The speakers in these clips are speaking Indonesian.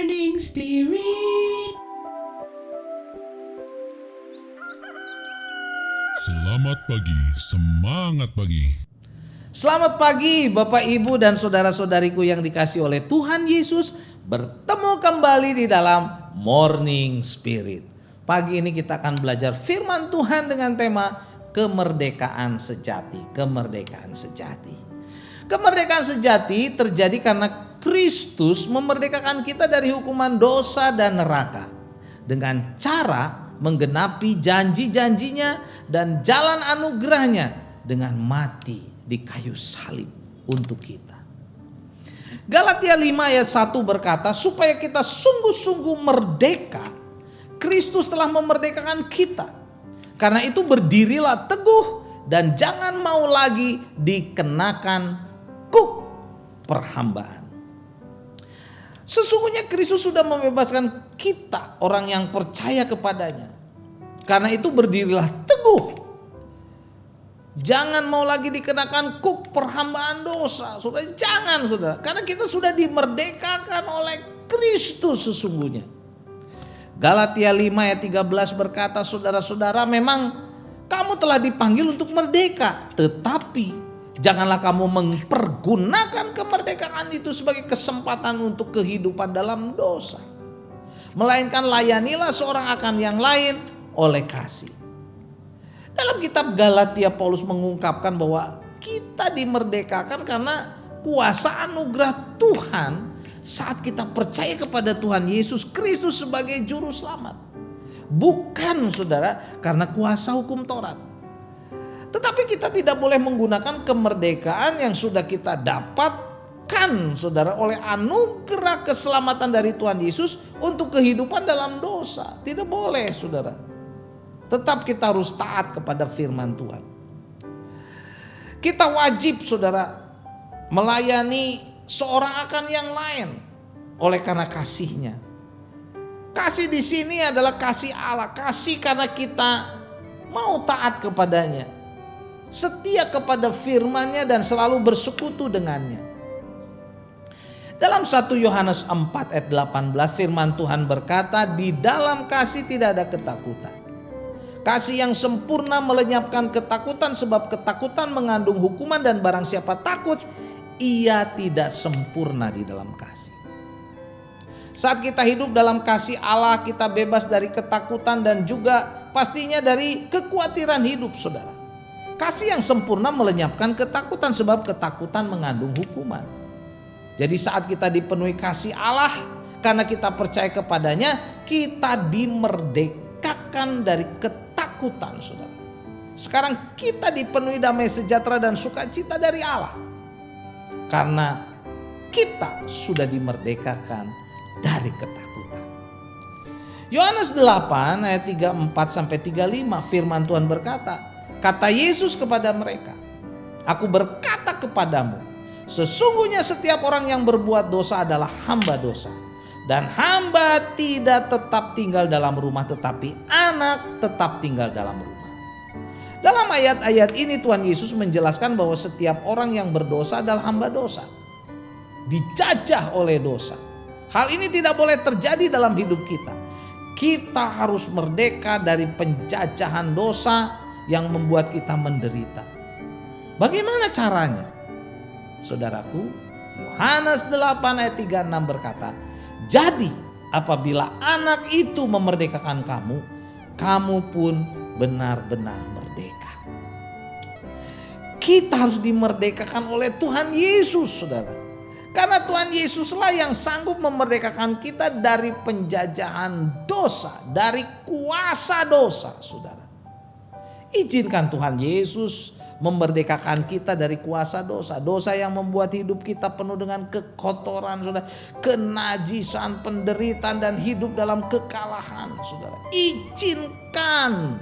Morning Spirit. Selamat pagi, semangat pagi. Selamat pagi Bapak Ibu dan saudara-saudariku yang dikasihi oleh Tuhan Yesus. Bertemu kembali di dalam Morning Spirit. Pagi ini kita akan belajar firman Tuhan dengan tema kemerdekaan sejati. Kemerdekaan sejati. Kemerdekaan sejati terjadi karena Kristus memerdekakan kita dari hukuman dosa dan neraka. Dengan cara menggenapi janji-janjinya dan jalan anugerahnya dengan mati di kayu salib untuk kita. Galatia 5 ayat 1 berkata, supaya kita sungguh-sungguh merdeka, Kristus telah memerdekakan kita. Karena itu berdirilah teguh dan jangan mau lagi dikenakan kuk perhambaan. Sesungguhnya Kristus sudah membebaskan kita, orang yang percaya kepadanya. Karena itu berdirilah teguh. Jangan mau lagi dikenakan kuk perhambaan dosa. Saudara, jangan saudara. Karena kita sudah dimerdekakan oleh Kristus sesungguhnya. Galatia 5 ayat 13 berkata, saudara-saudara, memang kamu telah dipanggil untuk merdeka. Tetapi janganlah kamu mempergunakan kemerdekaan itu sebagai kesempatan untuk kehidupan dalam dosa. Melainkan layanilah seorang akan yang lain oleh kasih. Dalam kitab Galatia Paulus mengungkapkan bahwa kita dimerdekakan karena kuasa anugerah Tuhan saat kita percaya kepada Tuhan Yesus Kristus sebagai juru selamat. Bukan saudara karena kuasa hukum Taurat. Tetapi kita tidak boleh menggunakan kemerdekaan yang sudah kita dapatkan saudara oleh anugerah keselamatan dari Tuhan Yesus untuk kehidupan dalam dosa. Tidak boleh saudara. Tetap kita harus taat kepada firman Tuhan. Kita wajib saudara melayani seorang akan yang lain oleh karena kasihnya. Kasih di sini adalah kasih Allah, kasih karena kita mau taat kepadanya, setia kepada firman-Nya dan selalu bersekutu dengannya. Dalam 1 Yohanes 4 ayat 18 firman Tuhan berkata, di dalam kasih tidak ada ketakutan. Kasih yang sempurna melenyapkan ketakutan, sebab ketakutan mengandung hukuman dan barang siapa takut, ia tidak sempurna di dalam kasih. Saat kita hidup dalam kasih Allah, kita bebas dari ketakutan dan juga pastinya dari kekhawatiran hidup saudara. Kasih yang sempurna melenyapkan ketakutan, sebab ketakutan mengandung hukuman. Jadi saat kita dipenuhi kasih Allah, karena kita percaya kepadanya, kita dimerdekakan dari ketakutan saudara. Sekarang kita dipenuhi damai sejahtera dan sukacita dari Allah. Karena kita sudah dimerdekakan dari ketakutan. Yohanes 8 ayat 34 sampai 35 firman Tuhan berkata, kata Yesus kepada mereka, aku berkata kepadamu, sesungguhnya setiap orang yang berbuat dosa adalah hamba dosa. Dan hamba tidak tetap tinggal dalam rumah, tetapi anak tetap tinggal dalam rumah. Dalam ayat-ayat ini Tuhan Yesus menjelaskan bahwa setiap orang yang berdosa adalah hamba dosa. Dijajah oleh dosa. Hal ini tidak boleh terjadi dalam hidup kita. Kita harus merdeka dari penjajahan dosa yang membuat kita menderita. Bagaimana caranya? Saudaraku, Yohanes 8 ayat 36 berkata, jadi apabila anak itu memerdekakan kamu, kamu pun benar-benar merdeka. Kita harus dimerdekakan oleh Tuhan Yesus saudara. Karena Tuhan Yesuslah yang sanggup memerdekakan kita dari penjajahan dosa, dari kuasa dosa saudara. Izinkan Tuhan Yesus memerdekakan kita dari kuasa dosa. Dosa yang membuat hidup kita penuh dengan kekotoran, saudara. Kenajisan, penderitaan dan hidup dalam kekalahan, saudara. Izinkan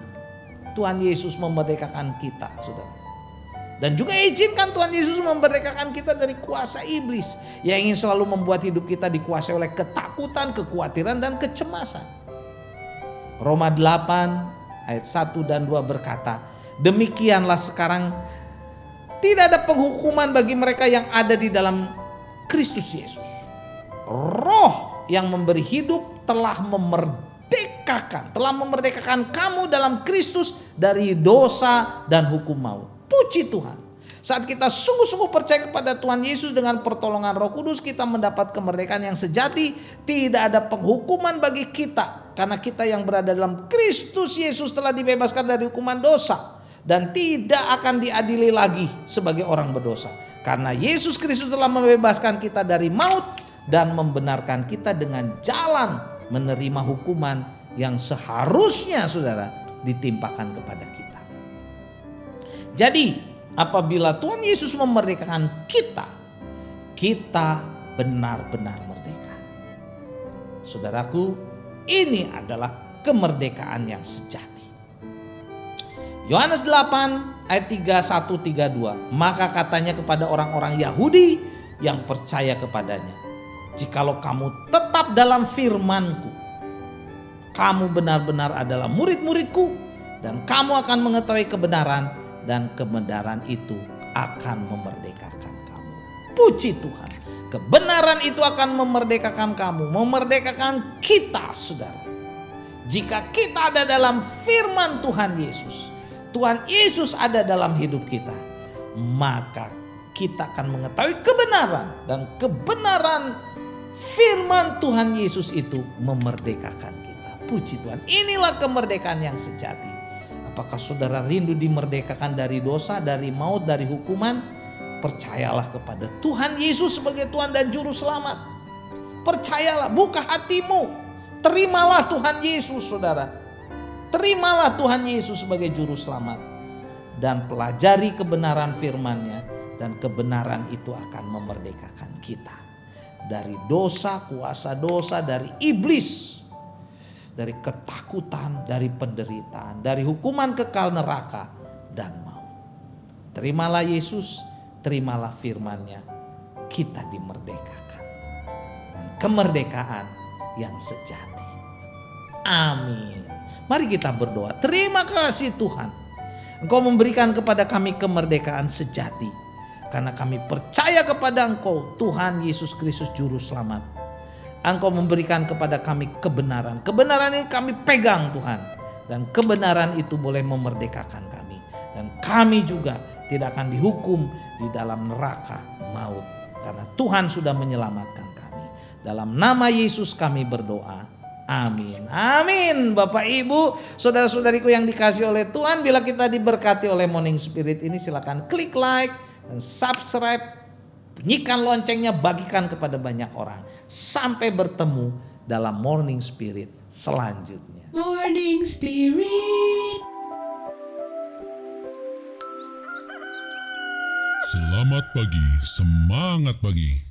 Tuhan Yesus memerdekakan kita, saudara. Dan juga izinkan Tuhan Yesus memerdekakan kita dari kuasa iblis yang ingin selalu membuat hidup kita dikuasai oleh ketakutan, kekhawatiran dan kecemasan. Roma 8 ayat 1 dan 2 berkata, demikianlah sekarang tidak ada penghukuman bagi mereka yang ada di dalam Kristus Yesus. Roh yang memberi hidup telah memerdekakan kamu dalam Kristus dari dosa dan hukum maut. Puji Tuhan. Saat kita sungguh-sungguh percaya kepada Tuhan Yesus dengan pertolongan Roh Kudus, kita mendapat kemerdekaan yang sejati. Tidak ada penghukuman bagi kita, karena kita yang berada dalam Kristus Yesus telah dibebaskan dari hukuman dosa dan tidak akan diadili lagi sebagai orang berdosa. Karena Yesus Kristus telah membebaskan kita dari maut dan membenarkan kita dengan jalan menerima hukuman yang seharusnya saudara ditimpakan kepada kita. Jadi apabila Tuhan Yesus memerdekakan kita, kita benar-benar merdeka. Saudaraku, ini adalah kemerdekaan yang sejati. Yohanes 8 ayat 31-32. Maka katanya kepada orang-orang Yahudi yang percaya kepadanya, jikalau kamu tetap dalam firman-Ku, kamu benar-benar adalah murid-murid-Ku, dan kamu akan mengetahui kebenaran, dan kebenaran itu akan memerdekakan kamu. Puji Tuhan. Kebenaran itu akan memerdekakan kamu, memerdekakan kita, saudara. Jika kita ada dalam firman Tuhan Yesus, Tuhan Yesus ada dalam hidup kita, maka kita akan mengetahui kebenaran, dan kebenaran firman Tuhan Yesus itu memerdekakan kita. Puji Tuhan. Inilah kemerdekaan yang sejati. Apakah saudara rindu dimerdekakan dari dosa, dari maut, dari hukuman? Percayalah kepada Tuhan Yesus sebagai Tuhan dan Juru Selamat. Percayalah, buka hatimu. Terimalah Tuhan Yesus, saudara. Terimalah Tuhan Yesus sebagai Juru Selamat. Dan pelajari kebenaran firman-Nya. Dan kebenaran itu akan memerdekakan kita. Dari dosa, kuasa dosa, dari iblis. Dari ketakutan, dari penderitaan, dari hukuman kekal neraka dan maut. Terimalah Yesus, terimalah firman-Nya, kita dimerdekakan. Kemerdekaan yang sejati. Amin. Mari kita berdoa. Terima kasih Tuhan, Engkau memberikan kepada kami kemerdekaan sejati, karena kami percaya kepada Engkau, Tuhan Yesus Kristus Juru Selamat. Engkau memberikan kepada kami kebenaran. Kebenaran ini kami pegang Tuhan. Dan kebenaran itu boleh memerdekakan kami. Dan kami juga tidak akan dihukum di dalam neraka maut. Karena Tuhan sudah menyelamatkan kami. Dalam nama Yesus kami berdoa. Amin. Amin. Bapak Ibu, saudara-saudariku yang dikasihi oleh Tuhan. Bila kita diberkati oleh Morning Spirit ini, silakan klik like dan subscribe. Bunyikan loncengnya, bagikan kepada banyak orang. Sampai bertemu dalam Morning Spirit selanjutnya. Morning Spirit. Selamat pagi, semangat pagi.